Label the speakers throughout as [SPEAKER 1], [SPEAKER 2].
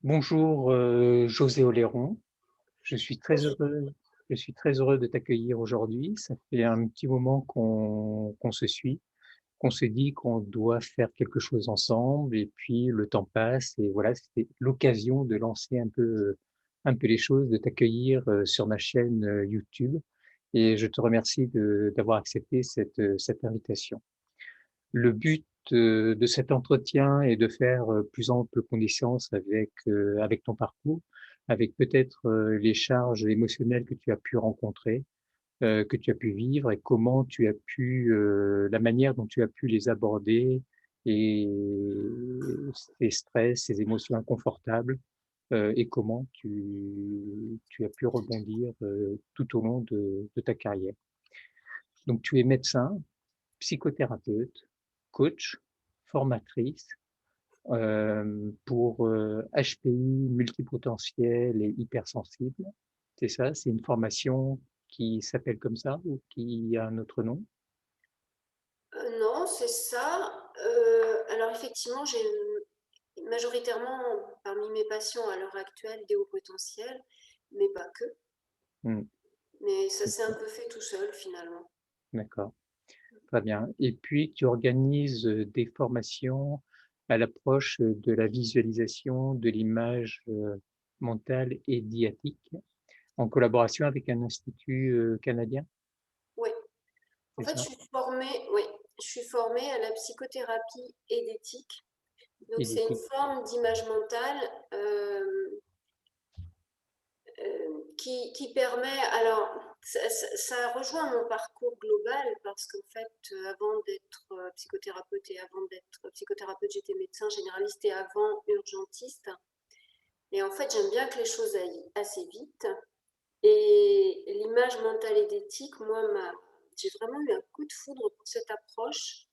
[SPEAKER 1] Bonjour, José Oléron. Je suis très
[SPEAKER 2] Bonjour.
[SPEAKER 1] heureux je suis très heureux de t'accueillir aujourd'hui. Ça fait un petit moment qu'on se suit, qu'on se dit qu'on doit faire quelque chose ensemble et puis le temps passe et voilà, c'était l'occasion de lancer un peu les choses, de t'accueillir, sur ma chaîne, YouTube et je te remercie d'avoir accepté cette invitation. Le but, de cet entretien est de faire, plus ample connaissance avec ton parcours, avec peut-être, les charges émotionnelles que tu as pu rencontrer, que tu as pu vivre et comment tu as pu, la manière dont tu as pu les aborder et ces stress, ces émotions inconfortables, et comment tu as pu rebondir, tout au long de ta carrière. Donc tu es médecin, psychothérapeute, coach, formatrice, pour, HPI multipotentiel et hypersensible. C'est ça? C'est une formation qui s'appelle comme ça ou qui a un autre nom?
[SPEAKER 2] Non, c'est ça. Alors effectivement, j'ai majoritairement parmi mes patients à l'heure actuelle des hauts potentiels, mais pas que.
[SPEAKER 1] Mmh,
[SPEAKER 2] Mais ça s'est un
[SPEAKER 1] OK,
[SPEAKER 2] peu fait tout seul finalement.
[SPEAKER 1] d'accord, très bien et puis tu organises, des formations à l'approche, de la visualisation de l'image, mentale et diatique en collaboration avec un institut, canadien,
[SPEAKER 2] Oui. En
[SPEAKER 1] c'est
[SPEAKER 2] fait,
[SPEAKER 1] ça?
[SPEAKER 2] je suis formée à la psychothérapie et d'éthique. Donc
[SPEAKER 1] Et
[SPEAKER 2] c'est une
[SPEAKER 1] d'éthique.
[SPEAKER 2] forme d'image mentale qui permet, alors ça rejoint mon parcours global parce qu'en fait, avant d'être psychothérapeute et avant d'être psychothérapeute, j'étais médecin généraliste et avant urgentiste. Et en fait, j'aime bien que les choses aillent assez vite. Et l'image mentale et d'éthique, moi, j'ai vraiment eu un coup de foudre pour cette approche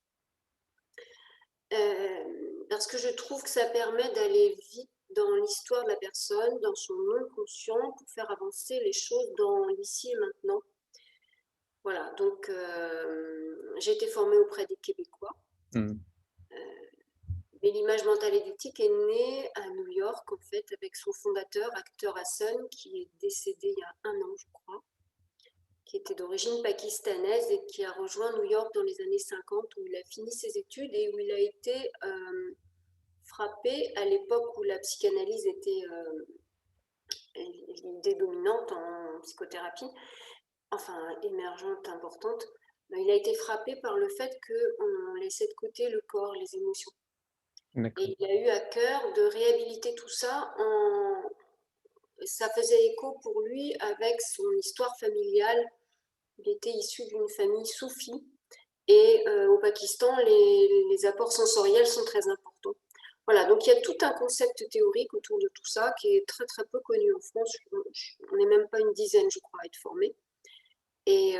[SPEAKER 2] parce que je trouve que ça permet d'aller vite dans l'histoire de la personne, dans son non conscient, pour faire avancer les choses dans l'ici et maintenant. Voilà, donc j'ai été formée auprès des Québécois.
[SPEAKER 1] Mmh.
[SPEAKER 2] Mais l'image mentale et d'éthique est née à New York, en fait, avec son fondateur, Akhtar Hassan, qui est décédé il y a un an, je crois, qui était d'origine pakistanaise et qui a rejoint New York dans les années 50, où il a fini ses études et où il a été frappé à l'époque où la psychanalyse était l'idée dominante en psychothérapie, enfin émergente, importante. Il a été frappé par le fait qu'on laissait de côté le corps, les émotions.
[SPEAKER 1] D'accord.
[SPEAKER 2] Et il a eu à cœur de réhabiliter tout ça. Ça faisait écho pour lui avec son histoire familiale. Il était issu d'une famille soufie et au Pakistan, les apports sensoriels sont très importants. Voilà, donc il y a tout un concept théorique autour de tout ça qui est très très peu connu en France. On n'est même pas une dizaine, je crois, à être formés. Et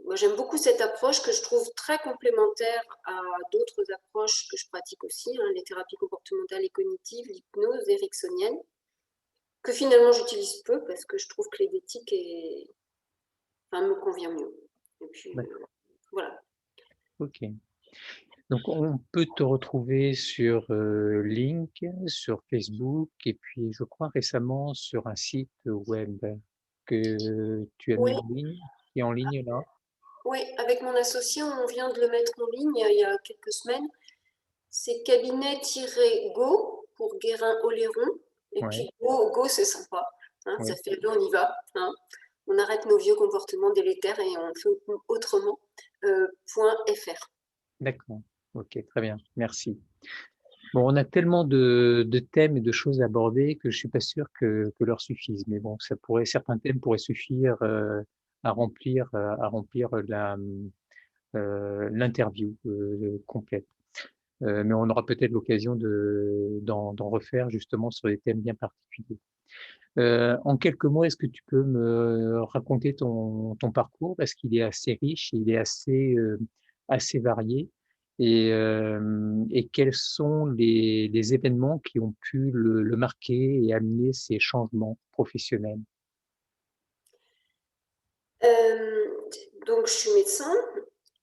[SPEAKER 2] moi, j'aime beaucoup cette approche que je trouve très complémentaire à d'autres approches que je pratique aussi, hein, les thérapies comportementales et cognitives, l'hypnose ericksonienne, que finalement j'utilise peu parce que je trouve que l'éthique enfin, me convient mieux. Et puis
[SPEAKER 1] D'accord,
[SPEAKER 2] voilà.
[SPEAKER 1] OK. Donc on peut te retrouver sur, Link, sur Facebook et puis je crois récemment sur un site web que tu as mis
[SPEAKER 2] Oui,
[SPEAKER 1] en ligne, qui est en ligne là?
[SPEAKER 2] oui, avec mon associé, on vient de le mettre en ligne il y a quelques semaines. C'est cabinet-go pour Guérin-Oléron. Et
[SPEAKER 1] Ouais,
[SPEAKER 2] puis go c'est sympa. Hein, ça
[SPEAKER 1] oui,
[SPEAKER 2] fait on y va. Hein. On arrête nos vieux comportements délétères et on fait autrement. .fr.
[SPEAKER 1] d'accord. OK, très bien, merci. Bon, on a tellement de thèmes et de choses à aborder que je suis pas sûr que l'heure suffise, mais bon, certains thèmes pourraient suffire, à remplir l'interview, complète. Mais on aura peut-être l'occasion d'en refaire justement sur des thèmes bien particuliers. En quelques mots, est-ce que tu peux me raconter ton parcours? Parce qu'il est assez riche, il est assez varié et quels sont les événements qui ont pu le marquer et amener ces changements professionnels?
[SPEAKER 2] Donc je suis médecin.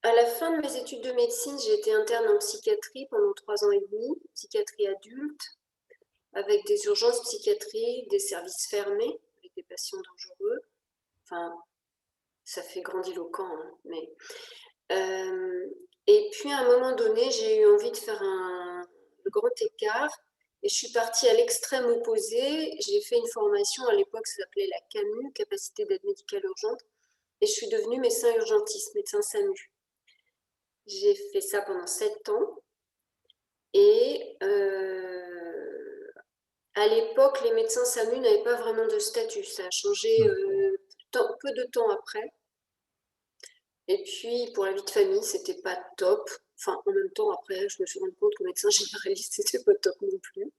[SPEAKER 2] À la fin de mes études de médecine, j'ai été interne en psychiatrie pendant 3 ans et demi, psychiatrie adulte. avec des urgences psychiatriques, des services fermés, avec des patients dangereux. Enfin, ça fait grandiloquent, hein, mais... et puis, à un moment donné, j'ai eu envie de faire le grand écart et je suis partie à l'extrême opposé. J'ai fait une formation, à l'époque, ça s'appelait la CAMU, Capacité d'aide médicale urgente, et je suis devenue médecin urgentiste, médecin SAMU. J'ai fait ça pendant 7 ans et à l'époque, les médecins SAMU n'avaient pas vraiment de statut. Ça a changé peu de temps après. Et puis, pour la vie de famille, c'était pas top. Enfin, en même temps, après, je me suis rendu compte que médecin généraliste, c'était pas top non plus.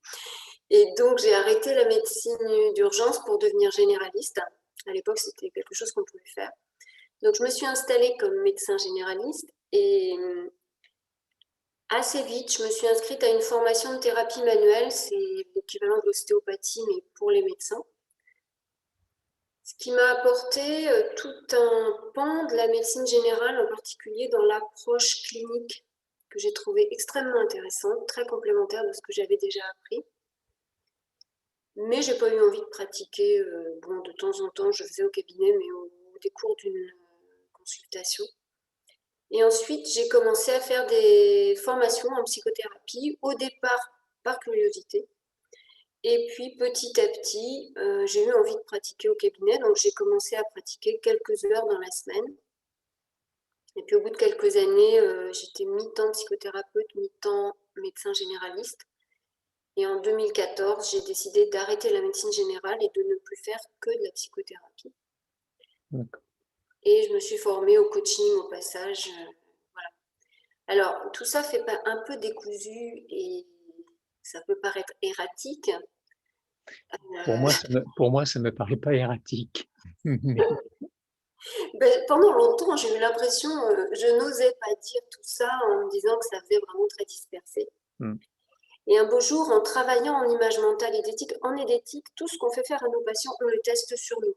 [SPEAKER 2] Et donc, j'ai arrêté la médecine d'urgence pour devenir généraliste. À l'époque, c'était quelque chose qu'on pouvait faire. Donc, je me suis installée comme médecin généraliste et assez vite, je me suis inscrite à une formation de thérapie manuelle. C'est l'équivalent de l'ostéopathie, mais pour les médecins. Ce qui m'a apporté tout un pan de la médecine générale, en particulier dans l'approche clinique, que j'ai trouvé extrêmement intéressante, très complémentaire de ce que j'avais déjà appris. Mais j'ai pas eu envie de pratiquer. Bon, de temps en temps, je faisais au cabinet, mais au décours d'une consultation. Et ensuite, j'ai commencé à faire des formations en psychothérapie, au départ par curiosité. Et puis petit à petit, j'ai eu envie de pratiquer au cabinet, donc j'ai commencé à pratiquer quelques heures dans la semaine. Et puis au bout de quelques années, j'étais mi-temps psychothérapeute, mi-temps médecin généraliste. Et en 2014, j'ai décidé d'arrêter la médecine générale et de ne plus faire que de la psychothérapie. Et je me suis formée au coaching au passage. Voilà. Alors, tout ça fait un peu décousu et ça peut paraître erratique.
[SPEAKER 1] Pour moi, ça me paraît pas erratique. Mais
[SPEAKER 2] Pendant longtemps, j'ai eu l'impression, je n'osais pas dire tout ça en me disant que ça faisait vraiment très dispersé. Et un beau jour, en travaillant en image mentale et d'éthique, en édétique, tout ce qu'on fait faire à nos patients, on le teste sur nous.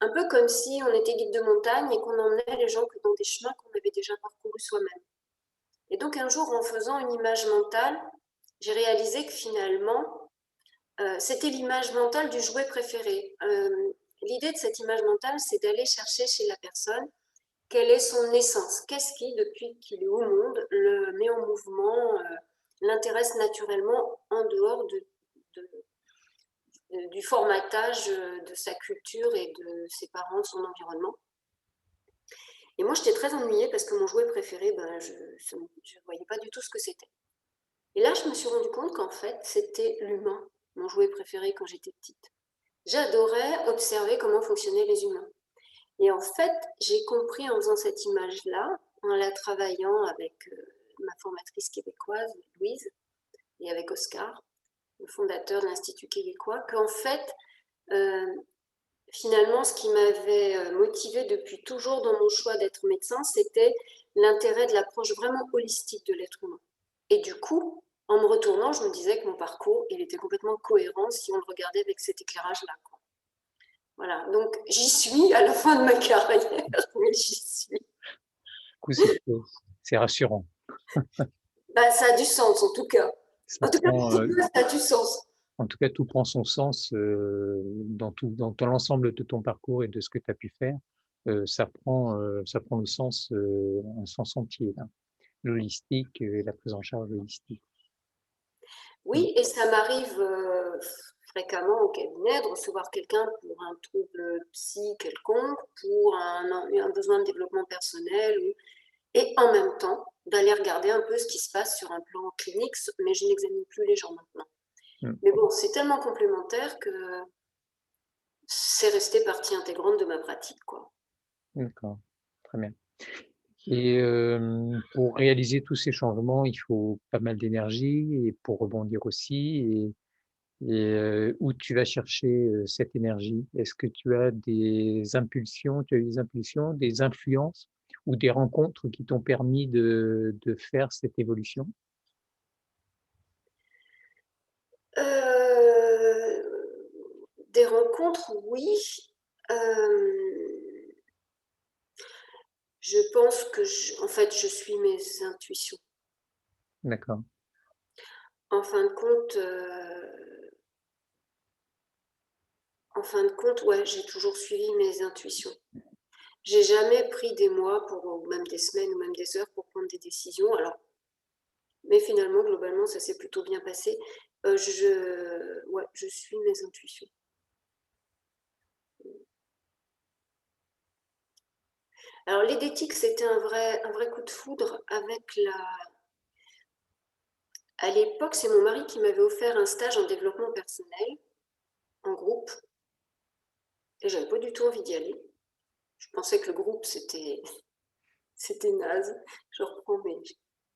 [SPEAKER 2] Un peu comme si on était guide de montagne et qu'on emmenait les gens que dans des chemins qu'on avait déjà parcourus soi-même. Et donc un jour, en faisant une image mentale, j'ai réalisé que finalement, c'était l'image mentale du jouet préféré. L'idée de cette image mentale, c'est d'aller chercher chez la personne quelle est son essence, qu'est-ce qui, depuis qu'il est au monde, le met en mouvement, l'intéresse naturellement en dehors du formatage de sa culture et de ses parents, de son environnement. Et moi, j'étais très ennuyée parce que mon jouet préféré, je ne voyais pas du tout ce que c'était. Et là, je me suis rendu compte qu'en fait, c'était l'humain, mon jouet préféré quand j'étais petite. J'adorais observer comment fonctionnaient les humains. Et en fait, j'ai compris en faisant cette image-là, en la travaillant avec ma formatrice québécoise, Louise, et avec Oscar, le fondateur de l'Institut québécois, qu'en fait, finalement, ce qui m'avait motivée depuis toujours dans mon choix d'être médecin, c'était l'intérêt de l'approche vraiment holistique de l'être humain. Et du coup, en me retournant, je me disais que mon parcours, il était complètement cohérent si on le regardait avec cet éclairage-là. Voilà, donc j'y suis à la fin de ma carrière, mais j'y suis.
[SPEAKER 1] du coup, c'est rassurant.
[SPEAKER 2] Ça a du sens, en tout cas. En tout cas, ça a du sens.
[SPEAKER 1] En tout cas, tout prend son sens dans l'ensemble de ton parcours et de ce que tu as pu faire. Ça prend le sens, un sens entier, là. L'holistique et la prise en charge holistique.
[SPEAKER 2] Oui, et ça m'arrive fréquemment au cabinet de recevoir quelqu'un pour un trouble psy quelconque, pour un besoin de développement personnel, et en même temps d'aller regarder un peu ce qui se passe sur un plan clinique, mais je n'examine plus les gens maintenant. Mais bon, c'est tellement complémentaire que c'est resté partie intégrante de ma pratique, quoi.
[SPEAKER 1] D'accord, très bien. Et pour réaliser tous ces changements, il faut pas mal d'énergie et pour rebondir aussi et où tu vas chercher, cette énergie? Est-ce que tu as des impulsions, des influences ou des rencontres qui t'ont permis de faire cette évolution?
[SPEAKER 2] Des rencontres, oui. Je pense que en fait, je suis mes intuitions.
[SPEAKER 1] D'accord.
[SPEAKER 2] En fin de compte, en fin de compte, ouais, j'ai toujours suivi mes intuitions. J'ai jamais pris des mois ou même des semaines ou même des heures pour prendre des décisions. Alors, mais finalement, globalement, ça s'est plutôt bien passé. Ouais, je suis mes intuitions. Alors, l'édétique, c'était un vrai coup de foudre avec à l'époque, c'est mon mari qui m'avait offert un stage en développement personnel, en groupe, et j'avais pas du tout envie d'y aller. Je pensais que le groupe, c'était naze. Je reprends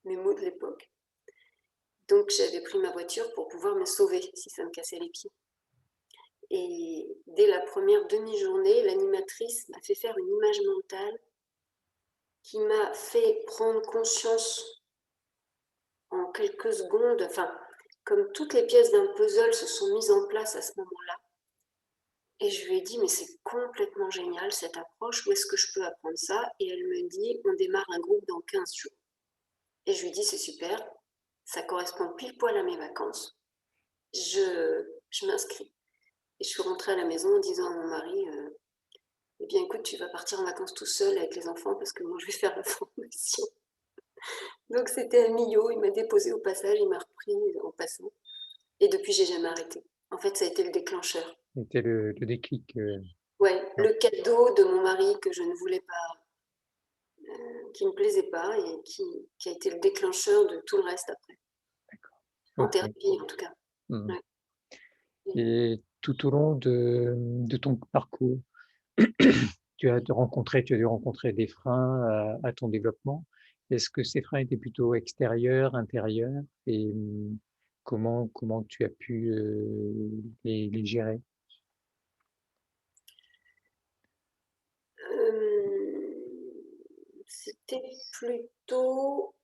[SPEAKER 2] mes mots de l'époque. Donc, j'avais pris ma voiture pour pouvoir me sauver si ça me cassait les pieds. Et dès la première demi-journée, l'animatrice m'a fait faire une image mentale qui m'a fait prendre conscience en quelques secondes, enfin, comme toutes les pièces d'un puzzle se sont mises en place à ce moment-là. Et je lui ai dit, mais c'est complètement génial cette approche, où est-ce que je peux apprendre ça? Et elle me dit, on démarre un groupe dans 15 jours. Et je lui dis, c'est super, ça correspond pile poil à mes vacances. Je m'inscris. Et je suis rentrée à la maison en disant à mon mari, eh bien écoute, tu vas partir en vacances tout seul avec les enfants parce que moi je vais faire la formation. Donc c'était à Millau, il m'a déposé au passage, il m'a repris en passant. Et depuis, j'ai jamais arrêté. En fait, ça a été le déclencheur.
[SPEAKER 1] C'était le déclic.
[SPEAKER 2] Ouais,
[SPEAKER 1] Non,
[SPEAKER 2] le cadeau de mon mari que je ne voulais pas, qui ne me plaisait pas et qui a été le déclencheur de tout le reste après.
[SPEAKER 1] d'accord.
[SPEAKER 2] En
[SPEAKER 1] Ok.
[SPEAKER 2] thérapie, en tout cas.
[SPEAKER 1] Mhm.
[SPEAKER 2] Ouais.
[SPEAKER 1] Et tout au long de ton parcours, tu as dû rencontrer des freins à ton développement. Est-ce que ces freins étaient plutôt extérieurs, intérieurs? Et comment tu as pu les gérer?
[SPEAKER 2] C'était plutôt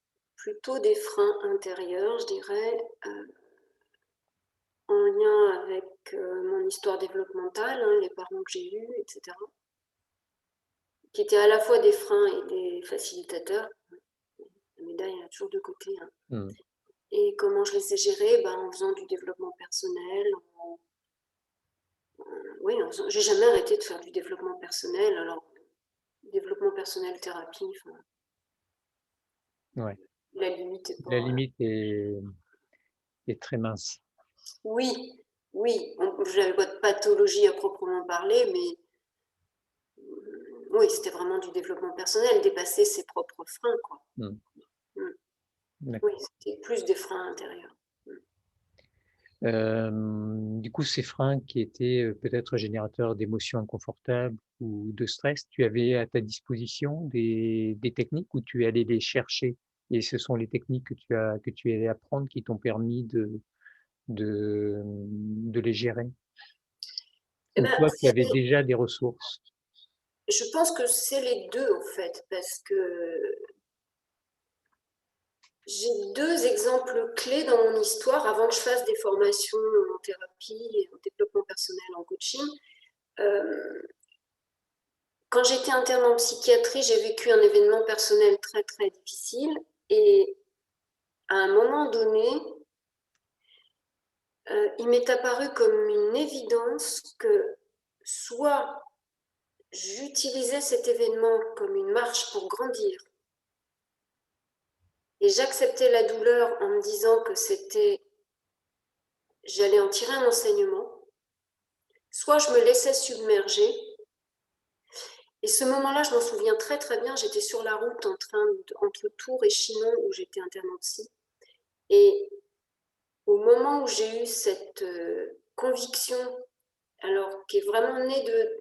[SPEAKER 2] des freins intérieurs, je dirais, en lien avec mon histoire développementale, hein, les parents que j'ai eus, etc., qui étaient à la fois des freins et des facilitateurs. La médaille a toujours deux côtés. Hein.
[SPEAKER 1] Mm.
[SPEAKER 2] Et comment je les ai gérés? En faisant du développement personnel. Oui, j'ai jamais arrêté de faire du développement personnel. Alors, développement personnel, thérapie,
[SPEAKER 1] Ouais.
[SPEAKER 2] la limite est
[SPEAKER 1] La
[SPEAKER 2] pas.
[SPEAKER 1] limite est très mince.
[SPEAKER 2] Oui, oui, je n'avais pas de pathologie à proprement parler, mais oui, c'était vraiment du développement personnel, dépasser ses propres freins, quoi.
[SPEAKER 1] Mm.
[SPEAKER 2] Mm. Oui,
[SPEAKER 1] D'accord.
[SPEAKER 2] c'était plus des freins intérieurs.
[SPEAKER 1] Du coup, ces freins qui étaient peut-être générateurs d'émotions inconfortables ou de stress, tu avais à ta disposition des techniques où tu allais les chercher et ce sont les techniques que tu es allé apprendre qui t'ont permis de les gérer?
[SPEAKER 2] Eh
[SPEAKER 1] Ou
[SPEAKER 2] ben,
[SPEAKER 1] toi, tu avais déjà des ressources?
[SPEAKER 2] je pense que c'est les deux, en fait, parce que j'ai deux exemples clés dans mon histoire avant que je fasse des formations en thérapie, en développement personnel, en coaching. Euh, Quand j'étais interne en psychiatrie, j'ai vécu un événement personnel très très difficile et à un moment donné, il m'est apparu comme une évidence que soit j'utilisais cet événement comme une marche pour grandir et j'acceptais la douleur en me disant que j'allais en tirer un enseignement, soit je me laissais submerger. Et ce moment-là, je m'en souviens très très bien, j'étais sur la route entre Tours et Chinon où j'étais interne en psy. Et au moment où j'ai eu cette conviction, alors qui est vraiment née de.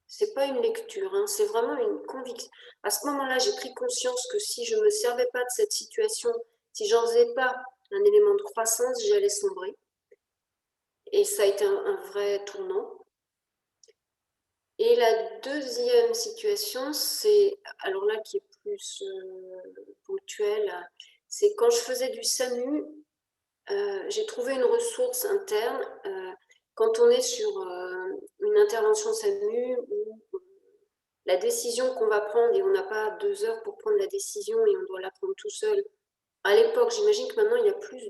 [SPEAKER 2] C'est pas une lecture, hein, c'est vraiment une conviction. À ce moment-là, j'ai pris conscience que si je ne me servais pas de cette situation, si j'en faisais pas un élément de croissance, j'allais sombrer. Et ça a été un vrai tournant. Et la deuxième situation, c'est, alors là qui est plus ponctuelle, c'est quand je faisais du SAMU, j'ai trouvé une ressource interne. Quand on est sur une intervention SAMU où la décision qu'on va prendre, et on n'a pas 2 heures pour prendre la décision et on doit la prendre tout seul. À l'époque, j'imagine que maintenant il y a plus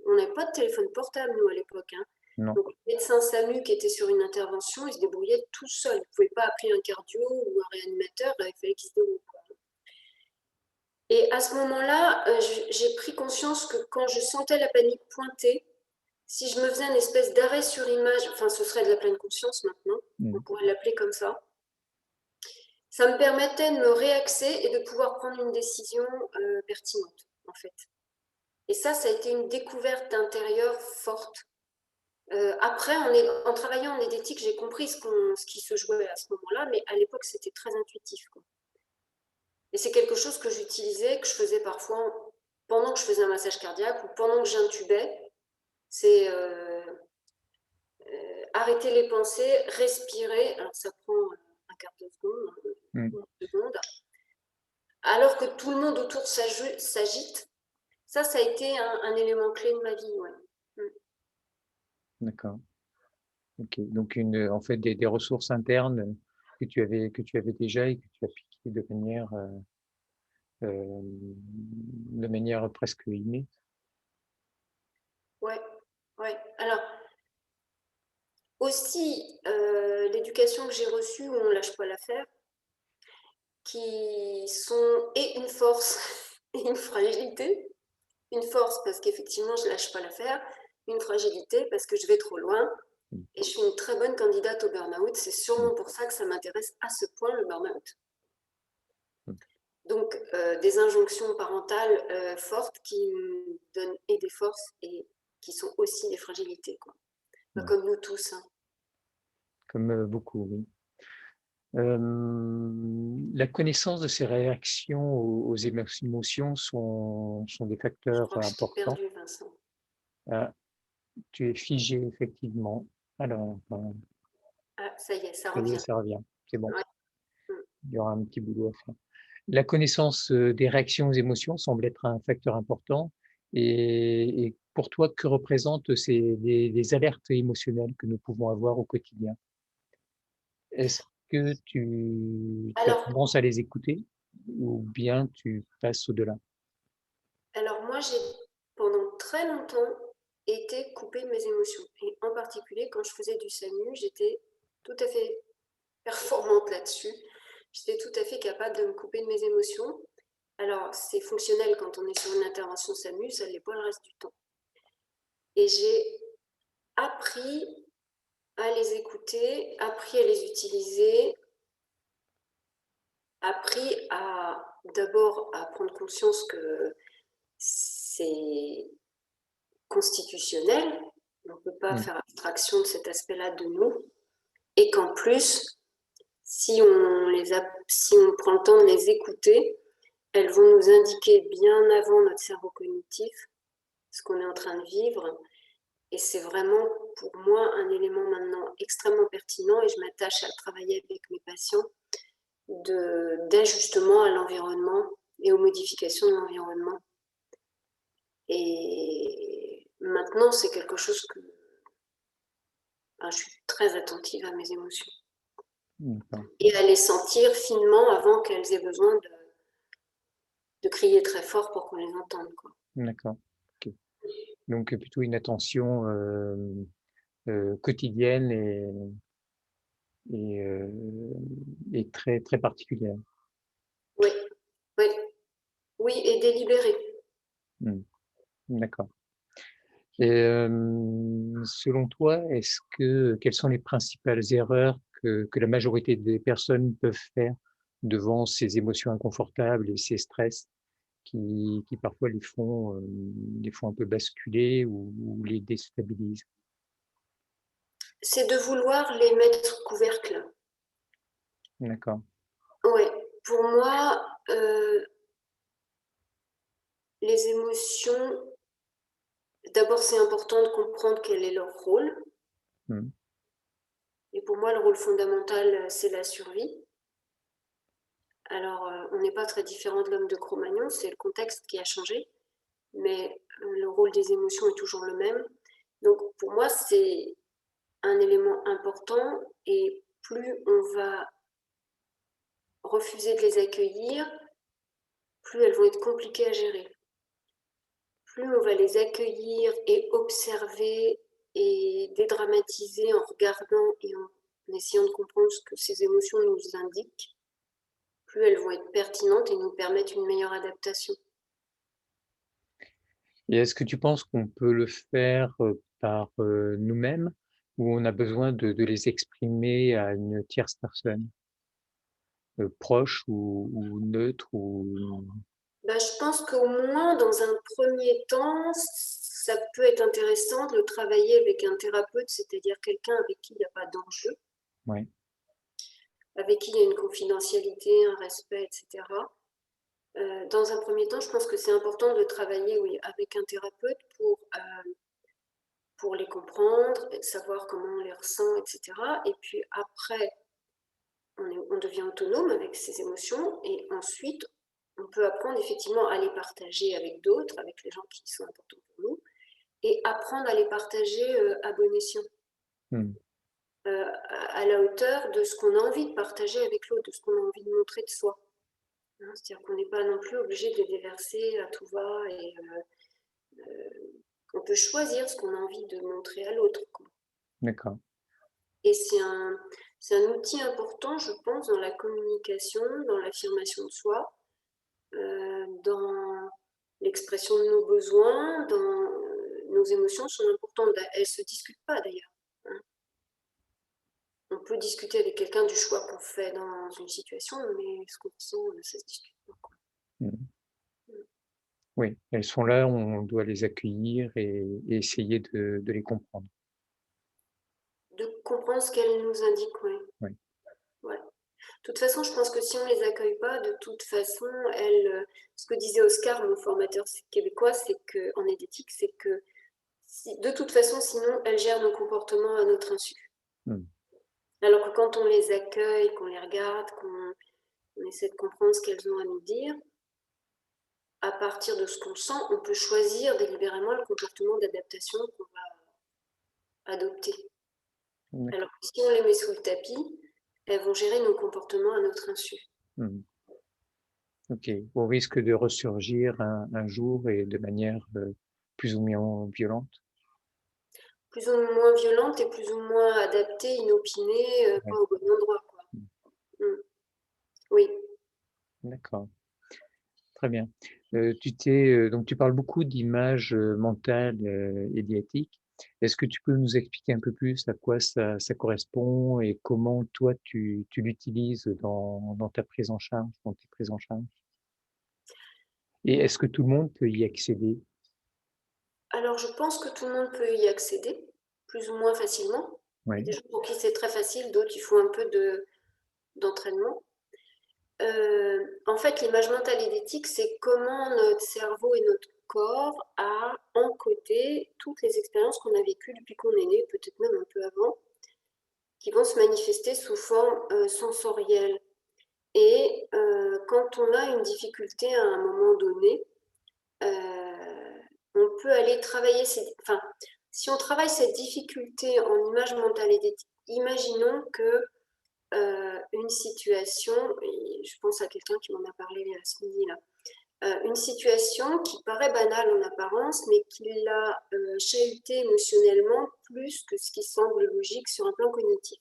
[SPEAKER 2] on n'avait pas de téléphone portable, nous, à l'époque. Hein.
[SPEAKER 1] Non.
[SPEAKER 2] Donc, le médecin SAMU qui était sur une intervention, il se débrouillait tout seul. Il ne pouvait pas appeler un cardio ou un réanimateur, il fallait qu'il se débrouille. Et à ce moment-là, j'ai pris conscience que quand je sentais la panique pointer, si je me faisais une espèce d'arrêt sur image, enfin ce serait de la pleine conscience maintenant, on pourrait l'appeler comme ça me permettait de me réaxer et de pouvoir prendre une décision pertinente, en fait. Et ça a été une découverte intérieure forte. Après, en travaillant en édétique, j'ai compris ce qui se jouait à ce moment-là, mais à l'époque, c'était très intuitif, quoi. Et c'est quelque chose que j'utilisais, que je faisais parfois pendant que je faisais un massage cardiaque ou pendant que j'intubais. C'est arrêter les pensées, respirer. Alors, ça prend un quart de seconde, une seconde. Alors que tout le monde autour s'agite. Ça a été un élément clé de ma vie, ouais.
[SPEAKER 1] D'accord. Ok. Donc, en fait, des ressources internes que tu avais déjà et que tu appliquées de manière presque innée.
[SPEAKER 2] Ouais, ouais. Alors, aussi, l'éducation que j'ai reçue où on ne lâche pas l'affaire, qui sont et une force et une fragilité. Une force parce qu'effectivement, je ne lâche pas l'affaire. Une fragilité parce que je vais trop loin. Et je suis une très bonne candidate au burn-out. C'est sûrement pour ça que ça m'intéresse à ce point, le burn-out. Donc, des injonctions parentales fortes qui me donnent et des forces et qui sont aussi des fragilités, quoi. Bah, comme nous tous, hein.
[SPEAKER 1] Comme beaucoup, oui. La connaissance de ces réactions aux émotions sont des
[SPEAKER 2] Je
[SPEAKER 1] facteurs
[SPEAKER 2] crois que je t'ai
[SPEAKER 1] importants.
[SPEAKER 2] perdu, Vincent.
[SPEAKER 1] Ah, tu es figé, effectivement. Alors,
[SPEAKER 2] Ah, ça y est, ça
[SPEAKER 1] ça y est,
[SPEAKER 2] revient.
[SPEAKER 1] ça revient. C'est bon.
[SPEAKER 2] Ouais.
[SPEAKER 1] Il y aura un petit boulot à faire. La connaissance des réactions aux émotions semble être un facteur important. Et pour toi, que représentent les alertes émotionnelles que nous pouvons avoir au quotidien? Est-ce que tu as
[SPEAKER 2] Alors,
[SPEAKER 1] tendance à les écouter ou bien tu passes au-delà?
[SPEAKER 2] alors moi, j'ai pendant très longtemps été coupée de mes émotions. Et en particulier, quand je faisais du SAMU, j'étais tout à fait performante là-dessus. J'étais tout à fait capable de me couper de mes émotions. Alors, c'est fonctionnel quand on est sur une intervention SAMU, ça ne l'est pas le reste du temps. Et j'ai appris à les écouter, appris à les utiliser, appris à d'abord à prendre conscience que c'est constitutionnel, on ne peut pas faire abstraction de cet aspect-là de nous, et qu'en plus, si on prend le temps de les écouter, elles vont nous indiquer bien avant notre cerveau cognitif ce qu'on est en train de vivre. Et c'est vraiment pour moi un élément maintenant extrêmement pertinent et je m'attache à le travailler avec mes patients d'ajustement à l'environnement et aux modifications de l'environnement. Et maintenant, c'est quelque chose que je suis très attentive à mes émotions et à les sentir finement avant qu'elles aient besoin de crier très fort pour qu'on les entende, quoi.
[SPEAKER 1] D'accord. OK. Donc plutôt une attention, quotidienne et heu et très, très particulière.
[SPEAKER 2] Oui, oui, oui, et délibéré.
[SPEAKER 1] Mmh. D'accord. Et selon toi, quelles sont les principales erreurs que la majorité des personnes peuvent faire devant ces émotions inconfortables et ces stress qui parfois les font un peu basculer ou les déstabilisent?
[SPEAKER 2] C'est de vouloir les mettre couvercle.
[SPEAKER 1] D'accord.
[SPEAKER 2] Oui, pour moi, les émotions, d'abord, c'est important de comprendre quel est leur rôle.
[SPEAKER 1] Mmh.
[SPEAKER 2] Et pour moi, le rôle fondamental, c'est la survie. Alors, on n'est pas très différent de l'homme de Cro-Magnon, c'est le contexte qui a changé, mais le rôle des émotions est toujours le même. Donc, pour moi, c'est un élément important et plus on va refuser de les accueillir, plus elles vont être compliquées à gérer. Plus on va les accueillir et observer et dédramatiser en regardant et en essayant de comprendre ce que ces émotions nous indiquent, plus elles vont être pertinentes et nous permettre une meilleure adaptation.
[SPEAKER 1] Et est-ce que tu penses qu'on peut le faire, par, nous-mêmes ou on a besoin de les exprimer à une tierce personne? Proche ou neutre ou
[SPEAKER 2] Bah, je pense qu'au moins, dans un premier temps, ça peut être intéressant de le travailler avec un thérapeute, c'est-à-dire quelqu'un avec qui il n'y a pas d'enjeu,
[SPEAKER 1] ouais,
[SPEAKER 2] avec qui il y a une confidentialité, un respect, etc. Dans un premier temps, je pense que c'est important de travailler, oui, avec un thérapeute pour les comprendre, savoir comment on les ressent, etc. Et puis après, on devient autonome avec ses émotions et ensuite, on peut apprendre effectivement à les partager avec d'autres, avec les gens qui sont importants pour nous, et apprendre à les partager à bon escient,
[SPEAKER 1] mmh,
[SPEAKER 2] à la hauteur de ce qu'on a envie de partager avec l'autre, de ce qu'on a envie de montrer de soi. Hein, c'est-à-dire qu'on n'est pas non plus obligé de les déverser à tout va et on peut choisir ce qu'on a envie de montrer à l'autre.
[SPEAKER 1] d'accord.
[SPEAKER 2] Et c'est un outil important, je pense, dans la communication, dans l'affirmation de soi, dans l'expression de nos besoins, dans nos émotions sont importantes. Elles ne se discutent pas d'ailleurs. Hein. On peut discuter avec quelqu'un du choix qu'on fait dans une situation, mais ce qu'on ressent, ça ne se discute pas.
[SPEAKER 1] Mmh.
[SPEAKER 2] Mm.
[SPEAKER 1] Oui, elles sont là, on doit les accueillir et essayer de les comprendre.
[SPEAKER 2] De comprendre ce qu'elles nous indiquent, oui.
[SPEAKER 1] Oui,
[SPEAKER 2] Ouais. De toute façon, je pense que si on ne les accueille pas, de toute façon, ce que disait Oscar, mon formateur québécois, c'est que, en éthique, c'est que de toute façon, sinon, elles gèrent nos comportements à notre insu.
[SPEAKER 1] mmh,
[SPEAKER 2] Alors que quand on les accueille, qu'on les regarde, qu'on essaie de comprendre ce qu'elles ont à nous dire, à partir de ce qu'on sent, on peut choisir délibérément le comportement d'adaptation qu'on va adopter. Alors
[SPEAKER 1] d'accord.
[SPEAKER 2] que si on les met sous le tapis, elles vont gérer nos comportements à notre insu.
[SPEAKER 1] Mmh. OK. Au risque de ressurgir un jour et de manière, plus ou moins violente?
[SPEAKER 2] Plus ou moins violente et plus ou moins adaptée, inopinée, pas
[SPEAKER 1] Ouais.
[SPEAKER 2] au bon endroit, quoi.
[SPEAKER 1] Mmh.
[SPEAKER 2] Mm. Oui.
[SPEAKER 1] D'accord, très bien. Donc tu parles beaucoup d'images, mentales, et d'éthique. Est-ce que tu peux nous expliquer un peu plus à quoi ça correspond et comment toi tu l'utilises dans ta prise en charge, dans tes prises en charge? Et est-ce que tout le monde peut y accéder?
[SPEAKER 2] Alors, je pense que tout le monde peut y accéder, plus ou moins facilement. Il y a
[SPEAKER 1] Oui,
[SPEAKER 2] des gens pour qui c'est très facile, d'autres, il faut un peu d'entraînement. En fait, l'image mentale et l'éthique, c'est comment notre cerveau et notre corps a encodé toutes les expériences qu'on a vécues depuis qu'on est né, peut-être même un peu avant, qui vont se manifester sous forme sensorielle. Et quand on a une difficulté à un moment donné, on peut aller travailler enfin, si on travaille cette difficulté en image mentale et d'éthique, imaginons que une situation, et je pense à quelqu'un qui m'en a parlé à ce midi-là, une situation qui paraît banale en apparence, mais qui l'a chahuté émotionnellement plus que ce qui semble logique sur un plan cognitif.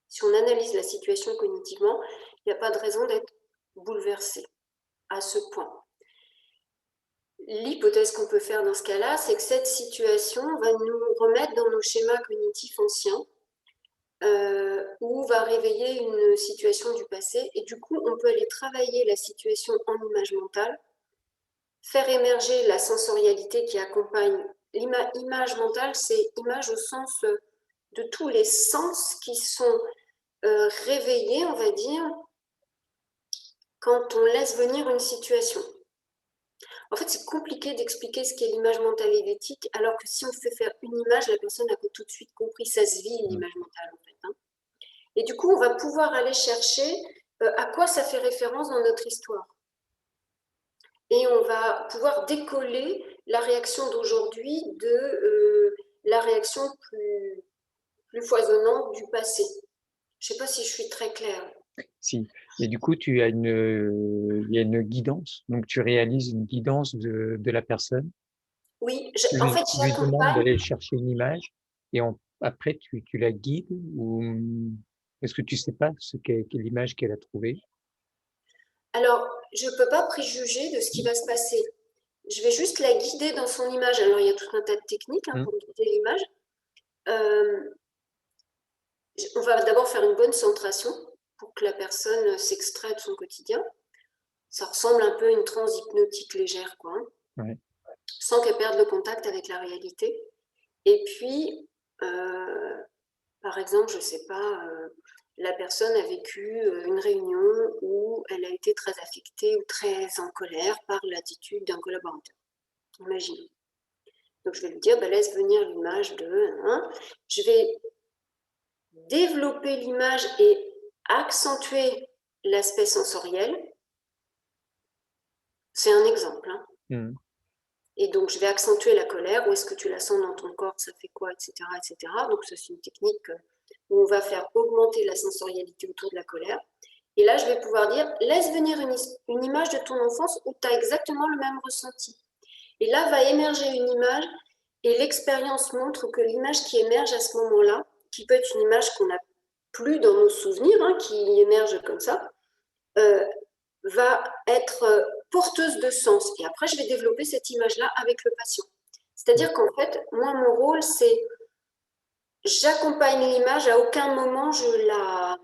[SPEAKER 2] Si on analyse la situation cognitivement, il n'y a pas de raison d'être bouleversé à ce point. L'hypothèse qu'on peut faire dans ce cas-là, c'est que cette situation va nous remettre dans nos schémas cognitifs anciens, ou va réveiller une situation du passé. Et du coup, on peut aller travailler la situation en image mentale, faire émerger la sensorialité qui accompagne. L'image mentale, c'est image au sens de tous les sens qui sont réveillés, on va dire, quand on laisse venir une situation. En fait, c'est compliqué d'expliquer ce qu'est l'image mentale et l'éthique, alors que si on fait faire une image, la personne a tout de suite compris, ça se vit
[SPEAKER 1] mmh,
[SPEAKER 2] l'image mentale en fait. Hein. Et du coup, on va pouvoir aller chercher à quoi ça fait référence dans notre histoire. Et on va pouvoir décoller la réaction d'aujourd'hui de la réaction plus foisonnante du passé. Je ne sais pas si je suis très claire.
[SPEAKER 1] si. Et du coup, il y a une guidance, donc tu réalises une guidance de la personne.
[SPEAKER 2] Oui,
[SPEAKER 1] Tu
[SPEAKER 2] en fait,
[SPEAKER 1] lui demandes
[SPEAKER 2] j'accompagne.
[SPEAKER 1] d'aller chercher une image? et après tu la guides ou est-ce que tu sais pas quelle image qu'elle a trouvée?
[SPEAKER 2] Alors, je ne peux pas préjuger de ce qui va se passer. Je vais juste la guider dans son image. Alors, il y a tout un tas de techniques
[SPEAKER 1] Mmh,
[SPEAKER 2] pour guider l'image. Euh, on va d'abord faire une bonne centration pour que la personne s'extrait de son quotidien. Ça ressemble un peu à une transe hypnotique légère, quoi, hein,
[SPEAKER 1] ouais,
[SPEAKER 2] sans qu'elle perde le contact avec la réalité. Et puis, euh, par exemple, je ne sais pas, la personne a vécu une réunion où elle a été très affectée ou très en colère par l'attitude d'un collaborateur. Imaginons. Donc je vais lui dire, bah, laisse venir l'image de... Hein. Je vais développer l'image et accentuer l'aspect sensoriel. C'est un exemple. Hein.
[SPEAKER 1] mmh,
[SPEAKER 2] Et donc je vais accentuer la colère. Où est-ce que tu la sens dans ton corps? Ça fait quoi? Etc. etc. Donc c'est une technique où on va faire augmenter la sensorialité autour de la colère. Et là, je vais pouvoir dire, laisse venir une image de ton enfance où tu as exactement le même ressenti. Et là, va émerger une image et l'expérience montre que l'image qui émerge à ce moment-là, qui peut être une image qu'on n'a plus dans nos souvenirs, hein, qui émerge comme ça, euh, va être porteuse de sens. Et après, je vais développer cette image-là avec le patient.
[SPEAKER 1] mmh,
[SPEAKER 2] C'est-à-dire qu'en fait, moi, mon rôle, c'est j'accompagne l'image, à aucun moment je la...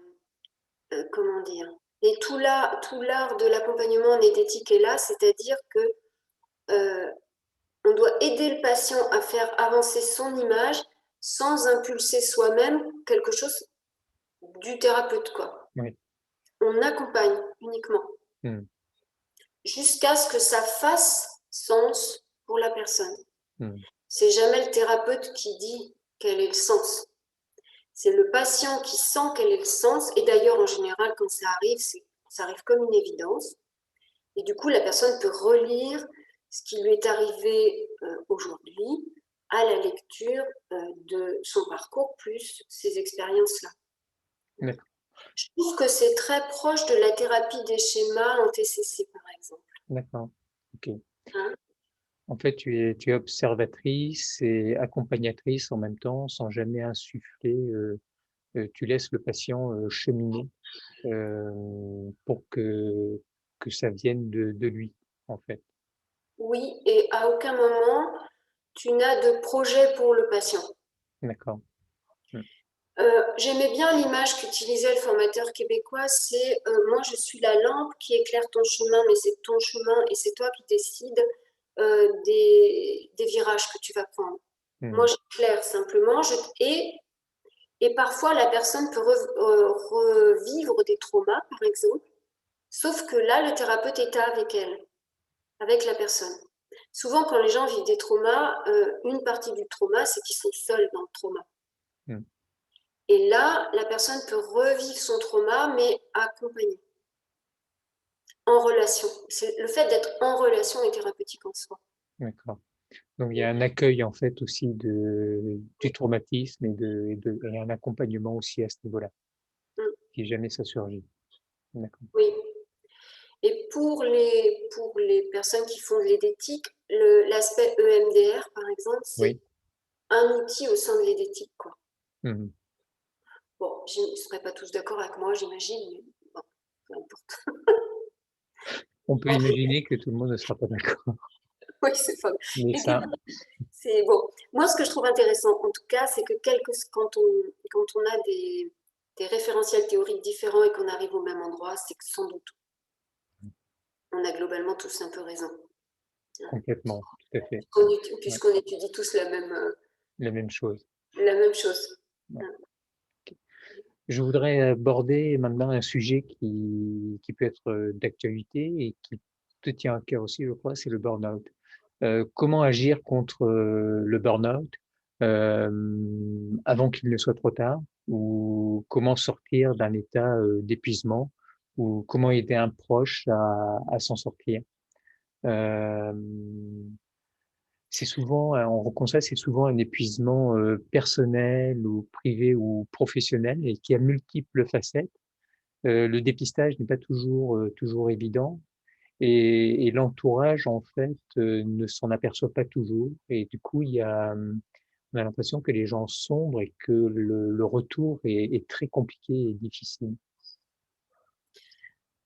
[SPEAKER 2] comment dire? Et tout l'art de l'accompagnement nédétique est là, c'est-à-dire que euh, on doit aider le patient à faire avancer son image sans impulser soi-même quelque chose du thérapeute, quoi.
[SPEAKER 1] oui,
[SPEAKER 2] On accompagne uniquement
[SPEAKER 1] mmh,
[SPEAKER 2] jusqu'à ce que ça fasse sens pour la personne.
[SPEAKER 1] mmh,
[SPEAKER 2] C'est jamais le thérapeute qui dit quel est le sens. C'est le patient qui sent quel est le sens. Et d'ailleurs, en général, quand ça arrive comme une évidence. Et du coup, la personne peut relire ce qui lui est arrivé aujourd'hui à la lecture de son parcours plus ces expériences-là.
[SPEAKER 1] d'accord,
[SPEAKER 2] Je trouve que c'est très proche de la thérapie des schémas en TCC, par exemple.
[SPEAKER 1] d'accord, OK.
[SPEAKER 2] Hein.
[SPEAKER 1] En fait, tu es observatrice et accompagnatrice en même temps, sans jamais insuffler, tu laisses le patient, cheminer, pour que ça vienne de lui, en fait.
[SPEAKER 2] Oui, et à aucun moment, tu n'as de projet pour le patient.
[SPEAKER 1] D'accord. Mmh.
[SPEAKER 2] J'aimais bien l'image qu'utilisait le formateur québécois, c'est moi je suis la lampe qui éclaire ton chemin, mais c'est ton chemin et c'est toi qui décides des virages que tu vas prendre. Moi
[SPEAKER 1] Mmh.
[SPEAKER 2] j'éclaire simplement et parfois la personne peut revivre des traumas par exemple, sauf que là le thérapeute est avec elle, avec la personne. Souvent quand les gens vivent des traumas, une partie du trauma c'est qu'ils sont seuls dans le trauma.
[SPEAKER 1] Mmh.
[SPEAKER 2] Et là, la personne peut revivre son trauma, mais accompagnée, en relation. C'est le fait d'être en relation est thérapeutique en soi.
[SPEAKER 1] D'accord. Donc il y a un accueil, en fait, aussi du traumatisme et un accompagnement aussi à ce niveau-là,
[SPEAKER 2] Mm.
[SPEAKER 1] si jamais ça surgit. D'accord.
[SPEAKER 2] Oui. Et pour les personnes qui font de l'édétique, l'aspect EMDR, par exemple, c'est
[SPEAKER 1] Oui.
[SPEAKER 2] un outil au sein de l'édétique, quoi.
[SPEAKER 1] Mmh.
[SPEAKER 2] Bon, ils ne seraient pas tous d'accord avec moi, j'imagine, mais bon, peu importe.
[SPEAKER 1] On peut imaginer que tout le monde ne sera pas d'accord,
[SPEAKER 2] Oui, c'est pas...
[SPEAKER 1] mais
[SPEAKER 2] Et puis,
[SPEAKER 1] ça
[SPEAKER 2] c'est bon. Moi, ce que je trouve intéressant, en tout cas, c'est que quand on a des référentiels théoriques différents et qu'on arrive au même endroit, c'est que sans doute, on a globalement tous un peu raison.
[SPEAKER 1] complètement, tout à fait. Ouais,
[SPEAKER 2] Puisqu'on étudie tous
[SPEAKER 1] la même chose.
[SPEAKER 2] la même chose.
[SPEAKER 1] Ouais. Je voudrais aborder maintenant un sujet qui peut être, d'actualité et qui te tient à cœur aussi, je crois, c'est le burn-out. Comment agir contre, le burn-out, avant qu'il ne soit trop tard? Ou comment sortir d'un état, d'épuisement? Ou comment aider un proche à s'en sortir? Hem, c'est souvent, on constate, c'est souvent un épuisement, personnel ou privé ou professionnel et qui a multiples facettes. Le dépistage n'est pas toujours évident et l'entourage, en fait, ne s'en aperçoit pas toujours et du coup, il y a, On a l'impression que les gens sombrent et que le retour est très compliqué et difficile.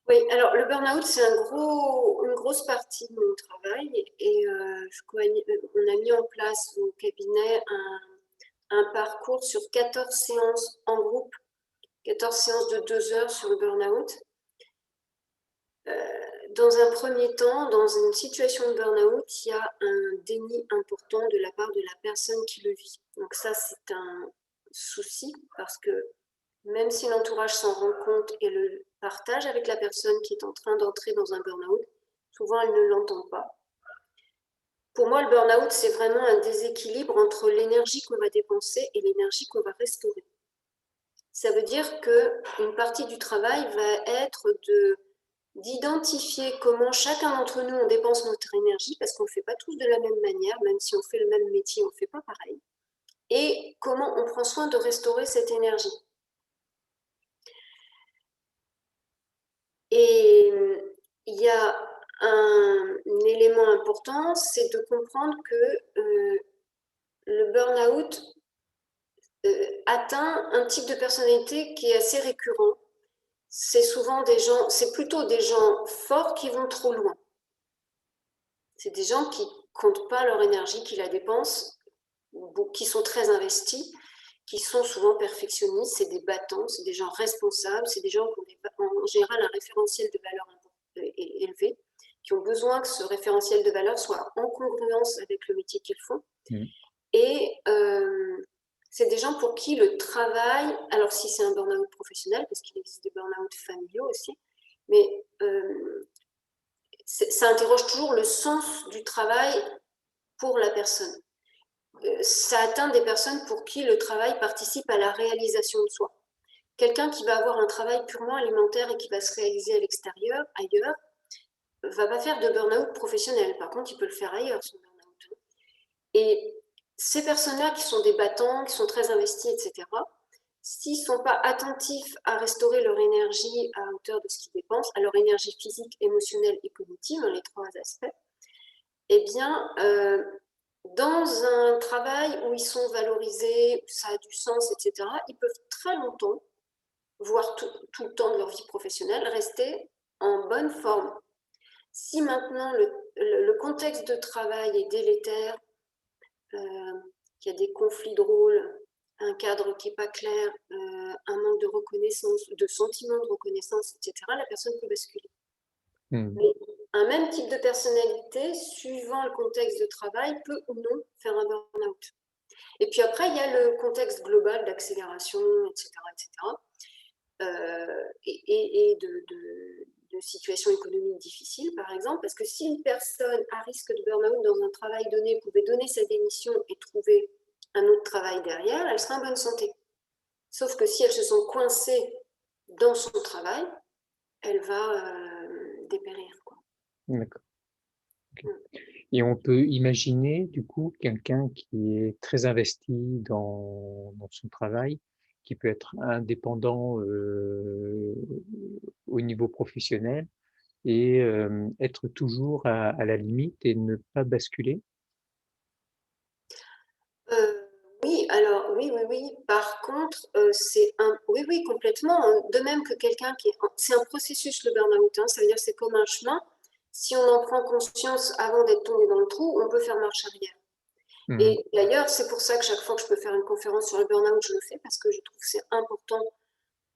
[SPEAKER 2] Oui, alors le burn-out, c'est une grosse partie de mon travail et on a mis en place au cabinet un parcours sur 14 séances en groupe, 14 séances de 2 heures sur le burn-out. Dans un premier temps, dans une situation de burn-out, il y a un déni important de la part de la personne qui le vit. Donc ça, c'est un souci parce que même si l'entourage s'en rend compte et le partage avec la personne qui est en train d'entrer dans un burn-out, souvent elle ne l'entend pas. Pour moi, le burn-out, c'est vraiment un déséquilibre entre l'énergie qu'on va dépenser et l'énergie qu'on va restaurer. Ça veut dire qu'une partie du travail va être d'identifier comment chacun d'entre nous on dépense notre énergie, parce qu'on ne le fait pas tous de la même manière, même si on fait le même métier, on ne fait pas pareil, et comment on prend soin de restaurer cette énergie. Et il y a un élément important, c'est de comprendre que le burn-out atteint un type de personnalité qui est assez récurrent. C'est plutôt des gens forts qui vont trop loin. C'est des gens qui ne comptent pas leur énergie, qui la dépensent, qui sont très investis, qui sont souvent perfectionnistes, c'est des battants, c'est des gens responsables, c'est des gens qui ont en général un référentiel de valeur élevé, qui ont besoin que ce référentiel de valeur soit en congruence avec le métier qu'ils font.
[SPEAKER 1] Mmh.
[SPEAKER 2] Et c'est des gens pour qui le travail, alors si c'est un burn-out professionnel, parce qu'il existe des burn-out familiaux aussi, mais ça interroge toujours le sens du travail pour la personne. Ça atteint des personnes pour qui le travail participe à la réalisation de soi. Quelqu'un qui va avoir un travail purement alimentaire et qui va se réaliser à l'extérieur, ailleurs, va pas faire de burn-out professionnel. Par contre, il peut le faire ailleurs, son burn-out. Et ces personnes-là qui sont des battants, qui sont très investis, etc., s'ils ne sont pas attentifs à restaurer leur énergie à hauteur de ce qu'ils dépensent, à leur énergie physique, émotionnelle et cognitive, les trois aspects, eh bien, dans un travail où ils sont valorisés, où ça a du sens, etc., ils peuvent très longtemps, voire tout le temps de leur vie professionnelle, rester en bonne forme. Si maintenant le contexte de travail est délétère, qu'il y a des conflits de rôle, un cadre qui n'est pas clair, un manque de reconnaissance, de sentiment de reconnaissance, etc., la personne peut basculer.
[SPEAKER 1] Mmh.
[SPEAKER 2] Mais un même type de personnalité, suivant le contexte de travail, peut ou non faire un burn-out. Et puis après, il y a le contexte global d'accélération, etc., etc., et de situations économiques difficiles, par exemple, parce que si une personne à risque de burn-out dans un travail donné pouvait donner sa démission et trouver un autre travail derrière, elle serait en bonne santé. Sauf que si elle se sent coincée dans son travail, elle va dépérir, quoi.
[SPEAKER 1] D'accord. OK.
[SPEAKER 2] Mm.
[SPEAKER 1] Et on peut imaginer, du coup, quelqu'un qui est très investi dans son travail, qui peut être indépendant, au niveau professionnel et être toujours à la limite et ne pas basculer?
[SPEAKER 2] Oui, alors oui, oui, oui. Par contre, oui, oui, complètement. De même que quelqu'un c'est un processus le burn-out, hein, ça veut dire c'est comme un chemin. Si on en prend conscience avant d'être tombé dans le trou, on peut faire marche arrière.
[SPEAKER 1] Mmh mh.
[SPEAKER 2] Et d'ailleurs, c'est pour ça que chaque fois que je peux faire une conférence sur le burn-out, je le fais parce que je trouve que c'est important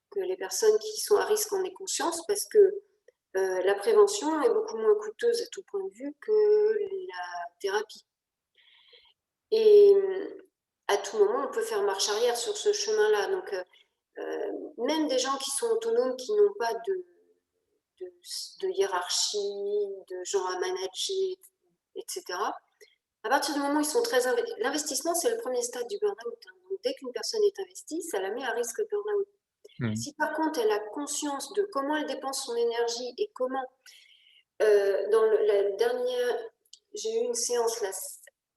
[SPEAKER 2] que les personnes qui sont à risque en aient conscience parce que la prévention est beaucoup moins coûteuse à tout point de vue que la thérapie. Et à tout moment, on peut faire marche arrière sur ce chemin-là. Donc, même des gens qui sont autonomes, qui n'ont pas de, de hiérarchie, de gens à manager, etc. À partir du moment où ils sont très investis, l'investissement, c'est le premier stade du burn-out, hein. Donc, dès qu'une personne est investie, ça la met à risque de burn-out.
[SPEAKER 1] Mmh.
[SPEAKER 2] Si par contre, elle a conscience de comment elle dépense son énergie et comment, la dernière, j'ai eu une séance là,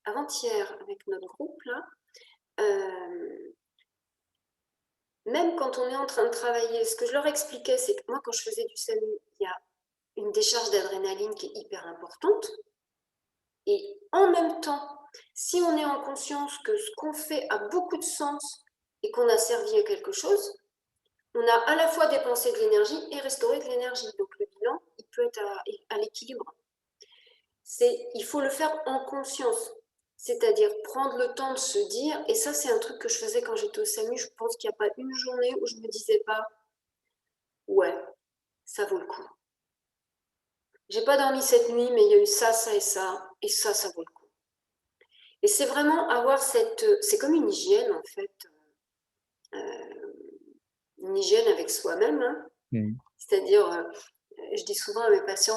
[SPEAKER 2] avant-hier avec notre groupe, là, même quand on est en train de travailler, ce que je leur expliquais, c'est que moi, quand je faisais du SAMU, il y a une décharge d'adrénaline qui est hyper importante. Et en même temps, Si on est en conscience que ce qu'on fait a beaucoup de sens et qu'on a servi à quelque chose, on a à la fois dépensé de l'énergie et restauré de l'énergie. Donc le bilan, il peut être à l'équilibre. Il faut le faire en conscience, c'est-à-dire prendre le temps de se dire, et ça c'est un truc que je faisais quand j'étais au SAMU, je pense qu'il n'y a pas une journée où je ne me disais pas, ouais, ça vaut le coup. J'ai pas dormi cette nuit, mais il y a eu ça, ça et ça vaut le coup. Et c'est vraiment avoir c'est comme une hygiène en fait, une hygiène avec soi-même, hein.
[SPEAKER 1] Mm.
[SPEAKER 2] C'est-à-dire, je dis souvent à mes patients,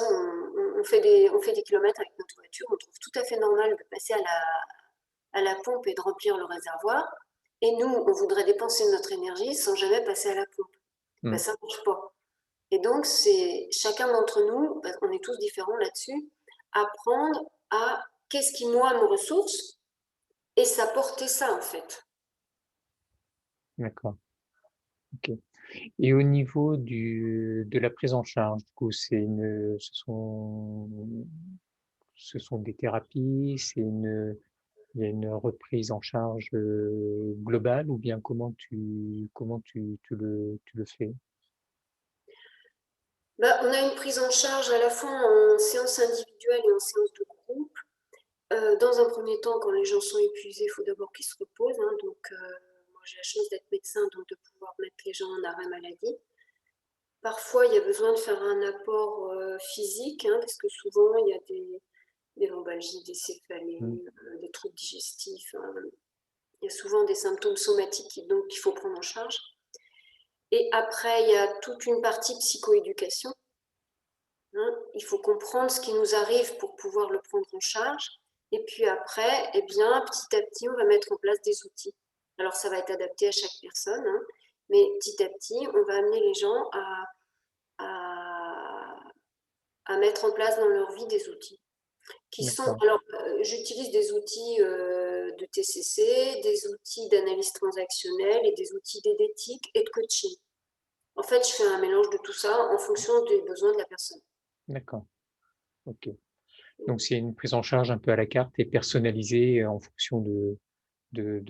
[SPEAKER 2] on fait des kilomètres avec notre voiture, on trouve tout à fait normal de passer à la pompe et de remplir le réservoir. Et nous, on voudrait dépenser notre énergie sans jamais passer à la pompe. Ben,
[SPEAKER 1] Mm.
[SPEAKER 2] ça ne marche pas. Et donc, c'est chacun d'entre nous, on est tous différents là-dessus, apprendre à qu'est-ce qui, moi, me ressource et s'apporter ça, en fait.
[SPEAKER 1] D'accord. Ok. Et au niveau de la prise en charge, du coup, ce sont des thérapies, il y a une reprise en charge globale ou bien tu le fais?
[SPEAKER 2] Ben, on a une prise en charge à la fois en séance individuelle et en séance de groupe. Dans un premier temps, quand les gens sont épuisés, il faut d'abord qu'ils se reposent, hein. Donc, moi, j'ai la chance d'être médecin, donc de pouvoir mettre les gens en arrêt maladie. Parfois, il y a besoin de faire un apport physique, hein, parce que souvent, il y a des lombalgies, des
[SPEAKER 1] Mm.
[SPEAKER 2] céphalées, des troubles digestifs, hein. Il y a souvent des symptômes somatiques donc qu'il faut prendre en charge. Et après, il y a toute une partie psychoéducation, hein. Il faut comprendre ce qui nous arrive pour pouvoir le prendre en charge. Et puis après, eh bien, petit à petit, on va mettre en place des outils. Alors, ça va être adapté à chaque personne, hein, mais petit à petit, on va amener les gens à, à mettre en place dans leur vie des outils. Qui sont,
[SPEAKER 1] D'accord.
[SPEAKER 2] alors, j'utilise des outils de TCC, des outils d'analyse transactionnelle et des outils d'éthique et de coaching. En fait, je fais un mélange de tout ça en fonction des besoins de la personne.
[SPEAKER 1] D'accord. Ok. Donc, c'est une prise en charge un peu à la carte et personnalisée en fonction de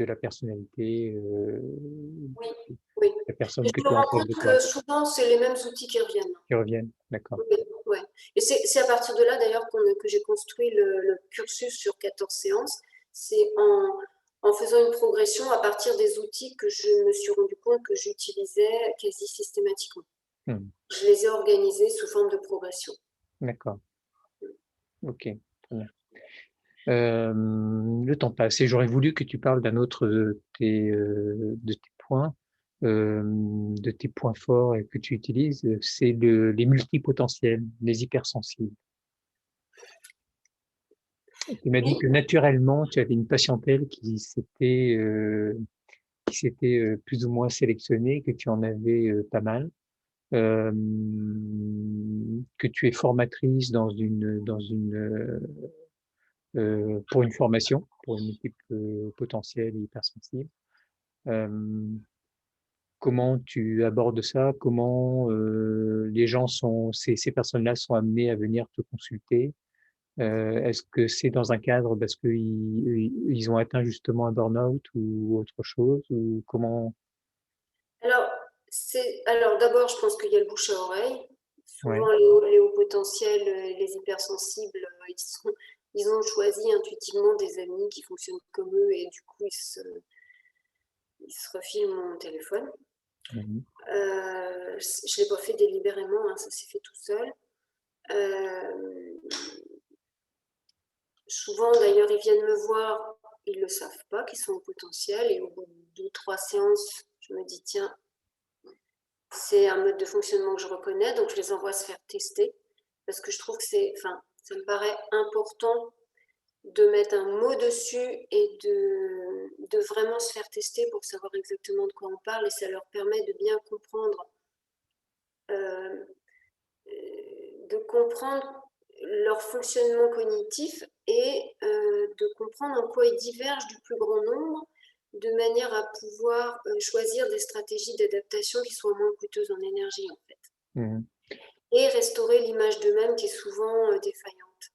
[SPEAKER 1] la personnalité
[SPEAKER 2] Oui, oui.
[SPEAKER 1] la
[SPEAKER 2] Et
[SPEAKER 1] personne que
[SPEAKER 2] je me
[SPEAKER 1] tu as en
[SPEAKER 2] rends
[SPEAKER 1] face
[SPEAKER 2] compte
[SPEAKER 1] de toi,
[SPEAKER 2] que souvent, c'est les mêmes outils qui reviennent.
[SPEAKER 1] qui reviennent. D'accord.
[SPEAKER 2] Oui, ouais. Et c'est à partir de là, d'ailleurs, que j'ai construit le cursus sur 14 séances. C'est en faisant une progression à partir des outils que je me suis rendu compte que j'utilisais quasi systématiquement.
[SPEAKER 1] Hmm.
[SPEAKER 2] Je les ai organisés sous forme de progression.
[SPEAKER 1] D'accord. Ok. Très bien. Le temps passe et j'aurais voulu que tu parles d'un autre de tes points, de tes points forts et que tu utilises, c'est les multipotentiels, les hypersensibles. Tu m'as dit
[SPEAKER 2] Oui,
[SPEAKER 1] que naturellement, tu avais une patientèle qui s'était plus ou moins sélectionnée, que tu en avais pas mal, euh, que tu es formatrice pour une formation, pour une équipe potentielle et hypersensible. Euh, Comment tu abordes ça? Comment ces personnes-là sont amenées à venir te consulter? Est-ce que c'est dans un cadre parce qu'ils ont atteint justement un burn-out ou autre chose? Ou comment?
[SPEAKER 2] alors, alors d'abord, je pense qu'il y a le bouche à oreille.
[SPEAKER 1] Ouais.
[SPEAKER 2] Souvent, les hauts potentiels, les hypersensibles, ils ont choisi intuitivement des amis qui fonctionnent comme eux et du coup, ils se refilent mon téléphone.
[SPEAKER 1] Mhm.
[SPEAKER 2] Je ne l'ai pas fait délibérément, hein, ça s'est fait tout seul. Euh, Souvent, d'ailleurs, ils viennent me voir, ils ne le savent pas qu'ils sont au potentiel et au bout de 2, 3 séances, je me dis, tiens, c'est un mode de fonctionnement que je reconnais, donc je les envoie se faire tester parce que je trouve que ça me paraît important de mettre un mot dessus et de vraiment se faire tester pour savoir exactement de quoi on parle et ça leur permet de bien comprendre, euh, de comprendre leur fonctionnement cognitif et de comprendre en quoi ils divergent du plus grand nombre de manière à pouvoir choisir des stratégies d'adaptation qui soient moins coûteuses en énergie en fait.
[SPEAKER 1] Mhm.
[SPEAKER 2] Et restaurer l'image d'eux-mêmes qui est souvent défaillante.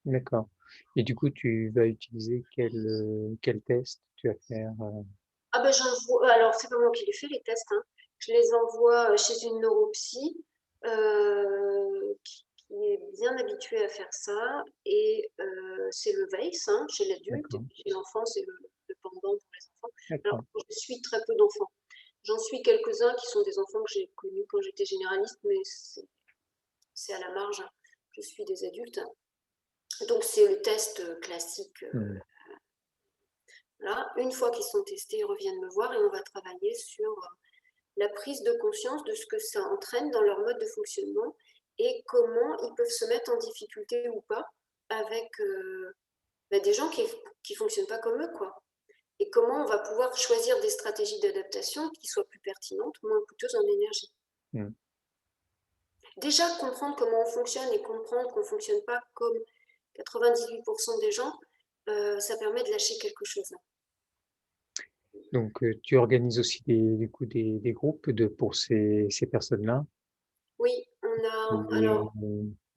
[SPEAKER 1] D'accord. Et du coup, tu vas utiliser quel test tu vas faire?
[SPEAKER 2] Ah ben j'envoie, alors c'est pas moi qui les fais les tests, hein. Je les envoie chez une neuropsy qui est bien habituée à faire ça. Et c'est le VEIS, hein, chez l'adulte, et
[SPEAKER 1] D'accord,
[SPEAKER 2] puis chez l'enfant, c'est le pendant pour les enfants. Alors,
[SPEAKER 1] d'accord.
[SPEAKER 2] je suis très peu d'enfants. J'en suis quelques-uns qui sont des enfants que j'ai connus quand j'étais généraliste, mais c'est à la marge, hein. Je suis des adultes. Donc, c'est le test classique.
[SPEAKER 1] Mmh.
[SPEAKER 2] Là, une fois qu'ils sont testés, ils reviennent me voir et on va travailler sur la prise de conscience de ce que ça entraîne dans leur mode de fonctionnement et comment ils peuvent se mettre en difficulté ou pas avec des gens qui ne fonctionnent pas comme eux, quoi. Et comment on va pouvoir choisir des stratégies d'adaptation qui soient plus pertinentes, moins coûteuses en énergie.
[SPEAKER 1] Mmh.
[SPEAKER 2] Déjà, comprendre comment on fonctionne et comprendre qu'on ne fonctionne pas comme 98% des gens, ça permet de lâcher quelque chose.
[SPEAKER 1] Donc, tu organises aussi du coup des groupes pour ces personnes-là?
[SPEAKER 2] Oui, on a,
[SPEAKER 1] Des,
[SPEAKER 2] alors,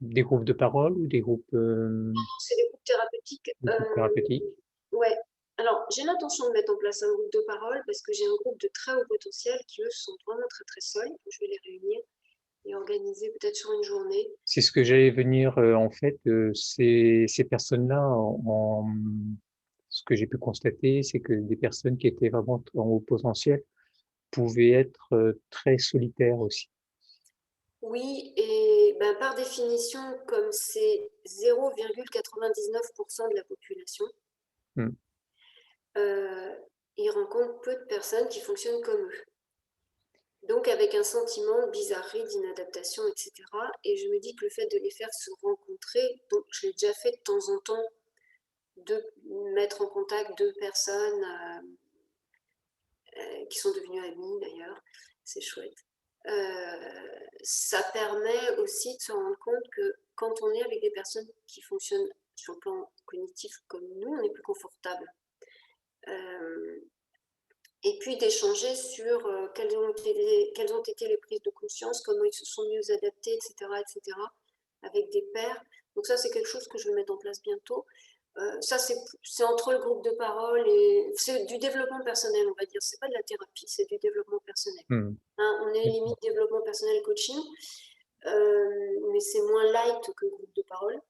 [SPEAKER 1] des groupes de parole ou
[SPEAKER 2] c'est des groupes thérapeutiques.
[SPEAKER 1] des groupes thérapeutiques?
[SPEAKER 2] Ouais. Alors, j'ai l'intention de mettre en place un groupe de parole parce que j'ai un groupe de très haut potentiel qui, eux, sont vraiment très très seuls. Donc, je vais les réunir et organiser peut-être sur une journée.
[SPEAKER 1] C'est ce que j'allais venir, en fait, ces personnes-là, ce que j'ai pu constater, c'est que des personnes qui étaient vraiment en haut potentiel pouvaient être très solitaires aussi.
[SPEAKER 2] Oui, et ben, par définition, comme c'est 0,99% de la population,
[SPEAKER 1] Mm.
[SPEAKER 2] euh, ils rencontrent peu de personnes qui fonctionnent comme eux. Donc avec un sentiment de bizarrerie, d'inadaptation, etc. Et je me dis que le fait de les faire se rencontrer, donc je l'ai déjà fait de temps en temps, de mettre en contact deux personnes qui sont devenues amies d'ailleurs, c'est chouette. Ça permet aussi de se rendre compte que quand on est avec des personnes qui fonctionnent sur le plan cognitif comme nous, on est plus confortable. Euh, et puis d'échanger sur quelles ont été les prises de conscience, comment ils se sont mieux adaptés, etc., avec des pairs. Donc ça, c'est quelque chose que je vais mettre en place bientôt. Ça, c'est entre le groupe de parole et c'est du développement personnel, on va dire. C'est pas de la thérapie, c'est du développement personnel.
[SPEAKER 1] Mm.
[SPEAKER 2] Hein, on est limite
[SPEAKER 1] D'accord.
[SPEAKER 2] développement personnel coaching, mais c'est moins light que le groupe de parole.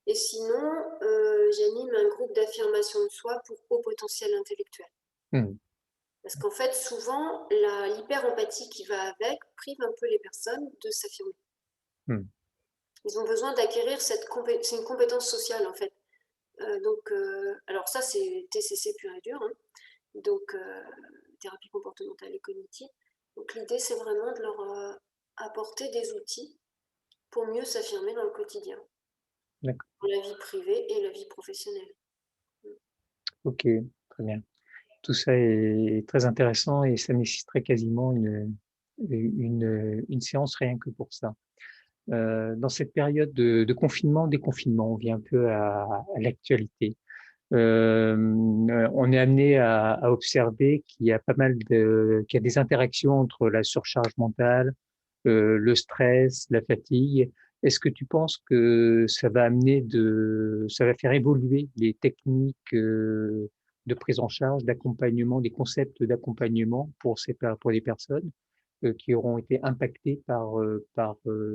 [SPEAKER 2] Et sinon, j'anime un groupe d'affirmation de soi pour haut potentiel intellectuel.
[SPEAKER 1] Mm.
[SPEAKER 2] Parce qu'en fait, souvent, l'hyper-empathie qui va avec prive un peu les personnes de s'affirmer.
[SPEAKER 1] Mm.
[SPEAKER 2] Ils ont besoin d'acquérir c'est une compétence sociale, en fait. Alors ça, c'est TCC pur et dur, hein. Donc, thérapie comportementale et cognitive. Donc, l'idée, c'est vraiment de leur apporter des outils pour mieux s'affirmer dans le quotidien,
[SPEAKER 1] D'accord.
[SPEAKER 2] dans la vie privée et la vie professionnelle.
[SPEAKER 1] Ok, très bien. Tout ça est très intéressant et ça nécessiterait quasiment une séance rien que pour ça. Dans cette période de confinement, déconfinement, on vient un peu à l'actualité. On est amené à observer qu'il y a pas mal qu'il y a des interactions entre la surcharge mentale, le stress, la fatigue. Est-ce que tu penses que ça va faire évoluer les techniques de prise en charge, d'accompagnement, des concepts d'accompagnement pour les personnes qui auront été impactées par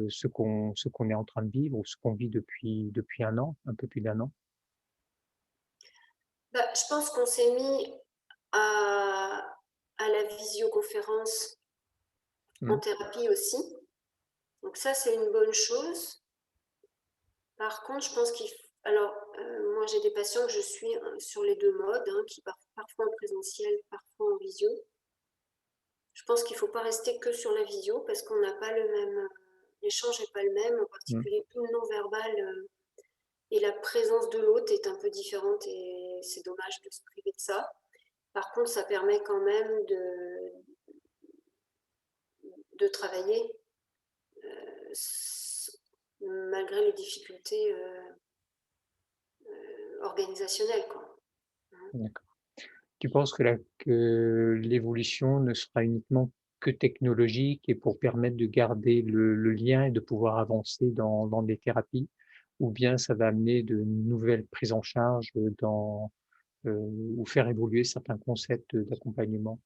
[SPEAKER 1] ce qu'on est en train de vivre ou ce qu'on vit depuis un an, un peu plus d'un an?
[SPEAKER 2] Je pense qu'on s'est mis à la visioconférence en
[SPEAKER 1] Mmh.
[SPEAKER 2] thérapie aussi. Donc ça, c'est une bonne chose. Par contre, je pense qu'il faut... Alors, moi, j'ai des patients que je suis sur les deux modes, hein, qui partent parfois en présentiel, parfois en visio. Je pense qu'il ne faut pas rester que sur la visio parce qu'on n'a pas le même... L'échange n'est pas le même, en
[SPEAKER 1] Mmh.
[SPEAKER 2] particulier tout le non-verbal et la présence de l'autre est un peu différente et c'est dommage de se priver de ça. Par contre, ça permet quand même de travailler malgré les difficultés organisationnelles, quoi.
[SPEAKER 1] D'accord. Tu penses que l'évolution ne sera uniquement que technologique et pour permettre de garder le lien et de pouvoir avancer dans des thérapies? ou bien ça va amener de nouvelles prises en charge dans, ou faire évoluer certains concepts d'accompagnement?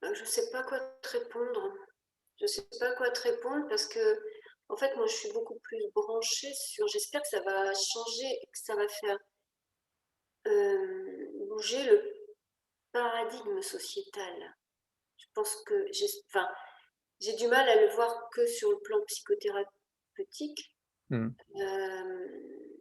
[SPEAKER 2] Je sais pas quoi te répondre. Je sais pas quoi te répondre parce que, en fait, moi, je suis beaucoup plus branchée sur j'espère que ça va changer et que ça va faire, bouger le paradigme sociétal. Je pense que enfin, j'ai du mal à le voir que sur le plan psychothérapeutique.
[SPEAKER 1] Mmh.
[SPEAKER 2] Euh,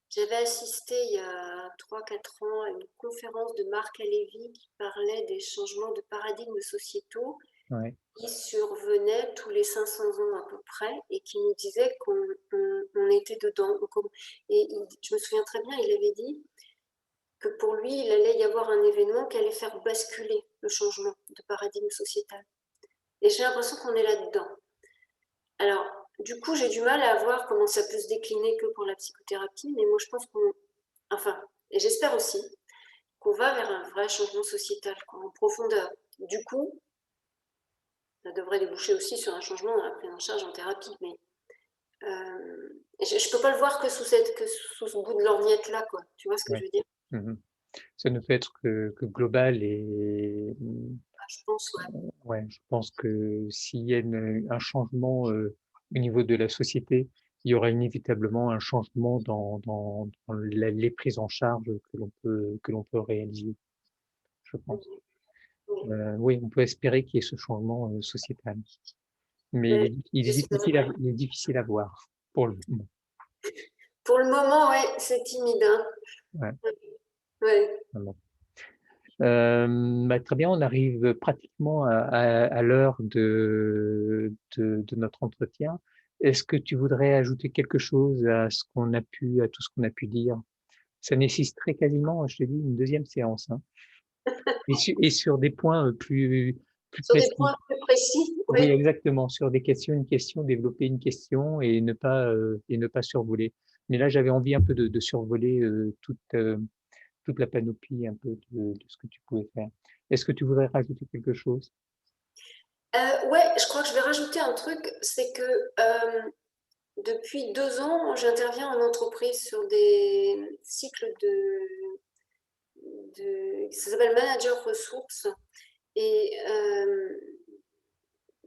[SPEAKER 2] J'avais assisté il y a 3 4 ans à une conférence de Marc Alevi qui parlait des changements de paradigmes sociétaux
[SPEAKER 1] Ouais.
[SPEAKER 2] qui survenaient tous les 500 ans à peu près et qui nous disait qu'on était dedans. Et je me souviens très bien, il avait dit que pour lui, il allait y avoir un événement qui allait faire basculer le changement de paradigme sociétal. Et j'ai l'impression qu'on est là-dedans. Alors, du coup, j'ai du mal à voir comment ça peut se décliner que pour la psychothérapie, mais moi, je pense enfin, et j'espère aussi, qu'on va vers un vrai changement sociétal, quoi, en profondeur. Du coup, ça devrait déboucher aussi sur un changement dans la prise en charge en thérapie, mais je ne peux pas le voir que sous ce bout de lorgnette-là, quoi. Tu vois ce que
[SPEAKER 1] Ouais.
[SPEAKER 2] je veux dire?
[SPEAKER 1] Mmh. Ça ne peut être que global et
[SPEAKER 2] Ah, je pense, ouais.
[SPEAKER 1] ouais, je pense que s'il y a un changement, au niveau de la société, il y aura inévitablement un changement dans les prises en charge que l'on peut réaliser, je pense.
[SPEAKER 2] Mhm. Oui.
[SPEAKER 1] Oui, on peut espérer qu'il y ait ce changement, sociétal, mais
[SPEAKER 2] Mais
[SPEAKER 1] il est
[SPEAKER 2] j'espère,
[SPEAKER 1] difficile à
[SPEAKER 2] ouais.
[SPEAKER 1] il est difficile à voir pour le moment.
[SPEAKER 2] Pour le moment, ouais, c'est timide, hein.
[SPEAKER 1] Ouais,
[SPEAKER 2] Ouais.
[SPEAKER 1] vraiment. Bah, très bien, on arrive pratiquement à l'heure de notre entretien. Est-ce que tu voudrais ajouter quelque chose à tout ce qu'on a pu dire? Ça nécessiterait quasiment, je te dis, une deuxième séance, hein, et sur des points, plus
[SPEAKER 2] Sur des
[SPEAKER 1] précis.
[SPEAKER 2] points plus précis,
[SPEAKER 1] Oui,
[SPEAKER 2] oui.
[SPEAKER 1] exactement, sur des questions, une question, développer une question et ne pas survoler. Mais là, j'avais envie un peu de survoler, toute la panoplie un peu de ce que tu pouvais faire. Est-ce que tu voudrais rajouter quelque chose?
[SPEAKER 2] Ouais, je crois que je vais rajouter un truc, c'est que depuis 2 ans, j'interviens en entreprise sur des cycles ça s'appelle Manager Ressources. Et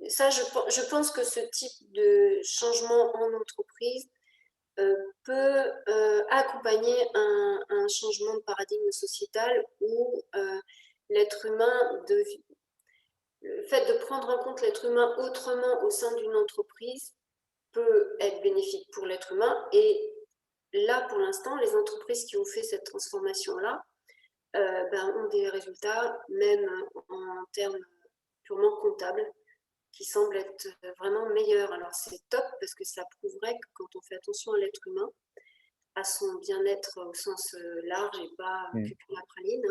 [SPEAKER 2] ça, je pense que ce type de changement en entreprise peut accompagner un changement de paradigme sociétal où l'être humain, le fait de prendre en compte l'être humain autrement au sein d'une entreprise peut être bénéfique pour l'être humain. Et là, pour l'instant, les entreprises qui ont fait cette transformation-là ont des résultats, même en termes purement comptables, qui semblent être vraiment meilleurs. Alors c'est top parce que ça prouverait que quand on fait attention à l'être humain, à son bien-être au sens large et pas
[SPEAKER 1] Mmh,
[SPEAKER 2] que la praline,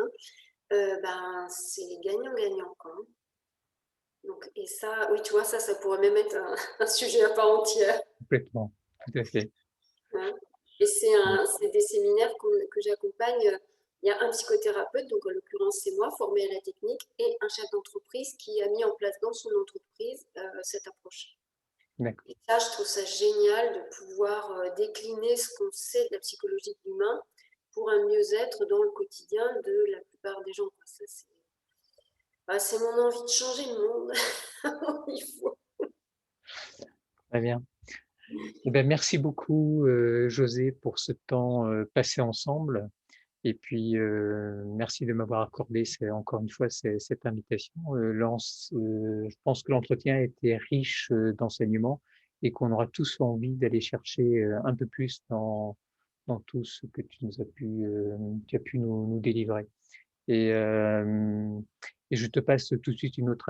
[SPEAKER 2] hein, c'est gagnant-gagnant, quoi, hein. Donc, et ça, oui, tu vois, ça pourrait même être un sujet à part entière,
[SPEAKER 1] complètement, tout à fait.
[SPEAKER 2] hein. Et
[SPEAKER 1] Mmh,
[SPEAKER 2] c'est des séminaires que j'accompagne. Il y a un psychothérapeute, donc en l'occurrence c'est moi, formé à la technique, et un chef d'entreprise qui a mis en place dans son entreprise cette approche.
[SPEAKER 1] d'accord.
[SPEAKER 2] Et ça, je trouve ça génial de pouvoir décliner ce qu'on sait de la psychologie de l'humain pour un mieux-être dans le quotidien de la plupart des gens. Ça, c'est mon envie de changer le monde. Il faut.
[SPEAKER 1] Très bien. Eh ben, merci beaucoup, José, pour ce temps, passé ensemble, et puis, merci de m'avoir accordé encore une fois cette invitation. Je pense que l'entretien a été riche, d'enseignements et qu'on aura tous envie d'aller chercher, un peu plus dans tout ce que tu as pu nous délivrer. Et hem et je te passe tout de suite une autre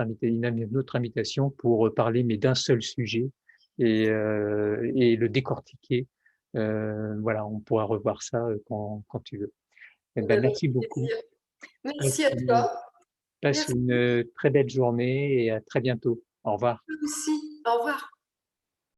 [SPEAKER 1] invitation pour parler, mais d'un seul sujet, et le décortiquer. Voilà, on pourra revoir ça, quand tu veux. Eh ben,
[SPEAKER 2] Avec
[SPEAKER 1] merci beaucoup.
[SPEAKER 2] plaisir.
[SPEAKER 1] Passe
[SPEAKER 2] Merci à
[SPEAKER 1] une
[SPEAKER 2] toi.
[SPEAKER 1] passe
[SPEAKER 2] Merci
[SPEAKER 1] une, très belle journée et à très bientôt. Au revoir.
[SPEAKER 2] aussi. Au revoir.